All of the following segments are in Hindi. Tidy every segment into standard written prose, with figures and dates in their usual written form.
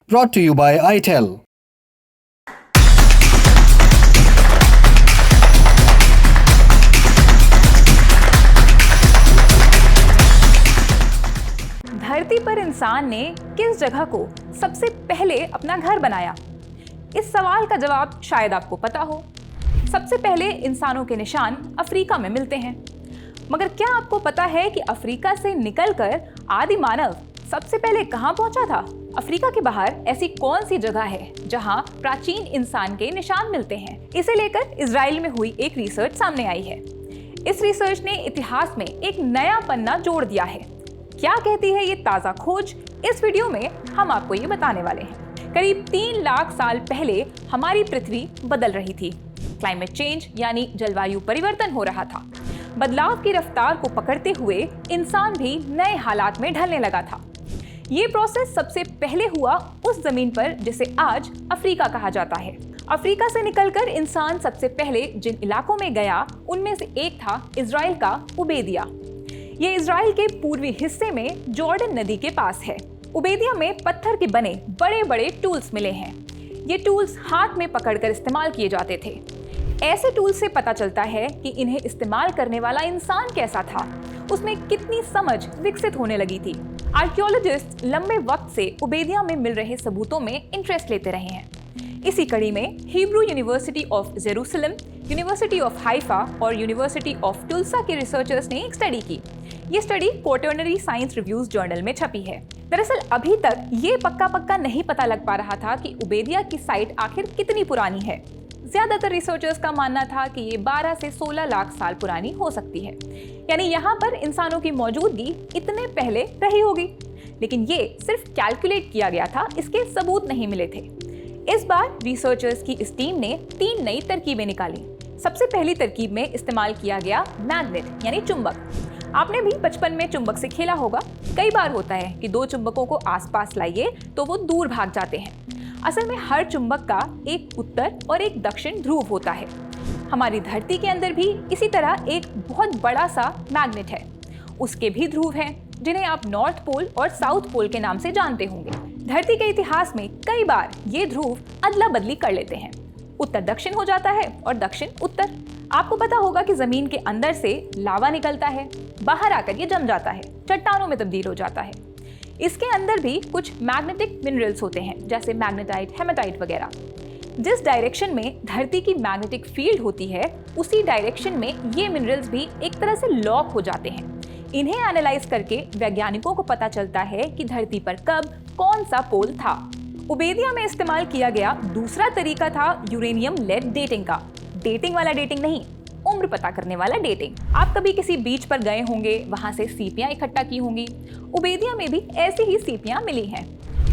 Brought to you by ITEL. धरती पर इंसान ने किस जगह को सबसे पहले अपना घर बनाया? इस सवाल का जवाब शायद आपको पता हो। सबसे पहले इंसानों के निशान अफ्रीका में मिलते हैं। मगर क्या आपको पता है कि अफ्रीका से निकलकर आदि मानव सबसे पहले कहां पहुंचा था? अफ्रीका के बाहर ऐसी कौन सी जगह है जहां प्राचीन इंसान के निशान मिलते हैं? इसे लेकर इजराइल में हुई एक रिसर्च सामने आई है। इस रिसर्च ने इतिहास में एक नया पन्ना जोड़ दिया है। क्या कहती है ये ताज़ा खोज? इस वीडियो में हम आपको ये बताने वाले हैं। करीब 3 लाख साल पहले हमारी पृथ्वी बदल रही थी। क्लाइमेट चेंज यानी जलवायु परिवर्तन हो रहा था। बदलाव की रफ्तार को पकड़ते हुए इंसान भी नए हालात में ढलने लगा था। ये प्रोसेस सबसे पहले हुआ उस जमीन पर जिसे आज अफ्रीका कहा जाता है। अफ्रीका से निकलकर इंसान सबसे पहले जिन इलाकों में गया उनमें से एक था इजराइल का उबेदिया। ये इजराइल के पूर्वी हिस्से में जॉर्डन नदी के पास है। उबेदिया में पत्थर के बने बड़े बड़े टूल्स मिले हैं। ये टूल्स हाथ में पकड़कर इस्तेमाल किए जाते थे। ऐसे टूल्स से पता चलता है कि इन्हें इस्तेमाल करने वाला इंसान कैसा था, उसमें कितनी समझ विकसित होने लगी थी। आर्कियोलॉजिस्ट लंबे वक्त से उबेदिया में मिल रहे सबूतों में इंटरेस्ट लेते रहे हैं। इसी कड़ी में Hebrew university of Jerusalem, university of Haifa और यूनिवर्सिटी ऑफ टुल्सा के रिसर्चर्स ने एक स्टडी की। ये study quaternary science reviews journal में छपी है। दरअसल अभी तक ये पक्का नहीं पता लग पा रहा था कि उबेदिया की साइट आखिर कितनी पुरानी है। ज्यादातर रिसर्चर्स का मानना था कि ये 12 से 16 लाख साल पुरानी हो सकती है, यानी यहाँ पर इंसानों की मौजूदगी इतने पहले रही होगी। लेकिन ये सिर्फ कैलकुलेट किया गया था, इसके सबूत नहीं मिले थे। इस बार रिसर्चर्स की इस टीम ने 3 नई तरकीबें निकाली। सबसे पहली तरकीब में इस्तेमाल किया गया मैग्नेट यानी चुंबक। आपने भी बचपन में चुंबक से खेला होगा। कई बार होता है कि 2 चुंबकों को आसपास लाइए तो वो दूर भाग जाते हैं। असल में हर चुंबक का एक उत्तर और एक दक्षिण ध्रुव होता है। हमारी धरती के अंदर भी इसी तरह एक बहुत बड़ा सा मैग्नेट है। उसके भी ध्रुव हैं, जिन्हें आप नॉर्थ पोल और साउथ पोल के नाम से जानते होंगे। धरती के इतिहास में कई बार ये ध्रुव अदला बदली कर लेते हैं। उत्तर दक्षिण हो जाता है और दक्षिण उत्तर। आपको पता होगा कि जमीन के अंदर से लावा निकलता है, बाहर आकर ये जम जाता है, चट्टानों में तब्दील हो जाता है। इसके अंदर भी कुछ मैग्नेटिक मिनरल्स होते हैं, जैसे मैग्नेटाइट, हेमेटाइट वगैरह। जिस डायरेक्शन में धरती की मैग्नेटिक फील्ड होती है, उसी डायरेक्शन में ये मिनरल्स भी एक तरह से लॉक हो जाते हैं। इन्हें एनालाइज करके वैज्ञानिकों को पता चलता है कि धरती पर कब कौन सा पोल था। उबेदिया में इस्तेमाल किया गया दूसरा तरीका था यूरेनियम लेड डेटिंग का। डेटिंग वाला डेटिंग नहीं, उम्र पता करने वाला डेटिंग। आप कभी किसी बीच पर गए होंगे, वहां से सीपियां इकट्ठा की होंगी। उबेदिया में भी ऐसी ही सीपियां मिली हैं।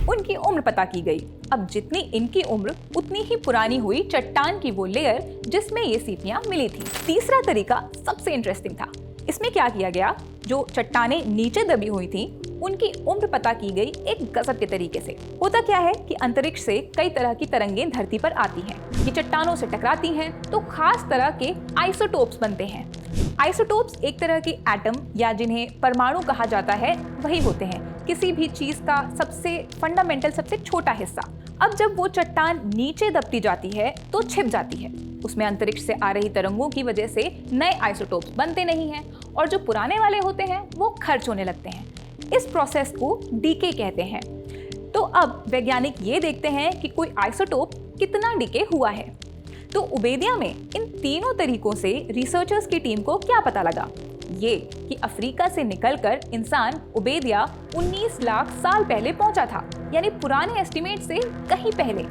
उनकी उम्र पता की गई। अब जितनी इनकी उम्र उतनी ही पुरानी हुई चट्टान की वो लेयर जिसमें ये सीपियां मिली थी। तीसरा तरीका सबसे इंटरेस्टिंग था। इसमें क्या किया गया, जो चट्टानें नीचे दबी हुई थी उनकी उम्र पता की गई एक गजब के तरीके से। होता क्या है कि अंतरिक्ष से कई तरह की तरंगें धरती पर आती हैं। ये चट्टानों से टकराती हैं तो खास तरह के आइसोटोप्स बनते हैं। आइसोटोप्स एक तरह की एटम या जिन्हें परमाणु कहा जाता है वही होते हैं, किसी भी चीज का सबसे फंडामेंटल, सबसे छोटा हिस्सा। अब जब वो चट्टान नीचे दबती जाती है तो छिप जाती है। उसमें अंतरिक्ष से आ रही तरंगों की वजह से नए आइसोटोप्स बनते नहीं हैं और जो पुराने वाले होते हैं वो खर्च होने लगते हैं। इस प्रोसेस को डीके कहते हैं। तो अब वैज्ञानिक ये देखते हैं कि कोई आइसोटोप कितना डीके हुआ है। तो उबेदिया में इन तीनों तरीकों से रिसर्चर्स की टीम को क्या पता लगा? ये कि अफ्रीका से निकलकर इंसान उबेदिया 19 लाख साल पहले पहुंचा था, यानी पुराने एस्टिमेट से कहीं पहले।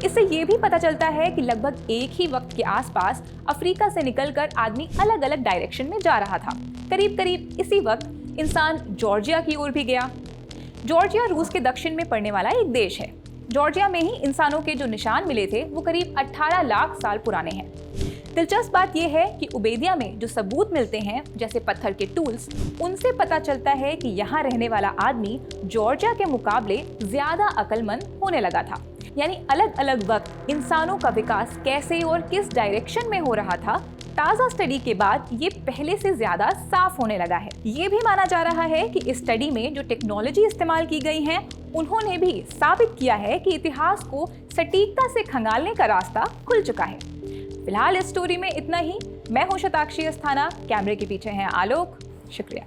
इससे ये भी पता चलता है कि लगभग एक ही वक्त के आसपास अफ्रीका से निकलकर आदमी अलग अलग डायरेक्शन में जा रहा था। करीब करीब इसी वक्त इंसान जॉर्जिया की ओर भी गया। जॉर्जिया रूस के दक्षिण में पड़ने वाला एक देश है। जॉर्जिया में ही इंसानों के जो निशान मिले थे वो करीब 18 लाख साल पुराने हैं। दिलचस्प बात यह है कि उबेदिया में जो सबूत मिलते हैं, जैसे पत्थर के टूल्स, उनसे पता चलता है कि यहाँ रहने वाला आदमी जॉर्जिया के मुकाबले ज्यादा अक्लमंद होने लगा था। यानी अलग अलग वक्त इंसानों का विकास कैसे और किस डायरेक्शन में हो रहा था, ताज़ा स्टडी के बाद ये पहले से ज़्यादा साफ होने लगा है। ये भी माना जा रहा है कि इस स्टडी में जो टेक्नोलॉजी इस्तेमाल की गई है उन्होंने भी साबित किया है कि इतिहास को सटीकता से खंगालने का रास्ता खुल चुका है। फिलहाल इस स्टोरी में इतना ही। मैं हूं शताक्षी अस्थाना, कैमरे के पीछे हैं आलोक। शुक्रिया।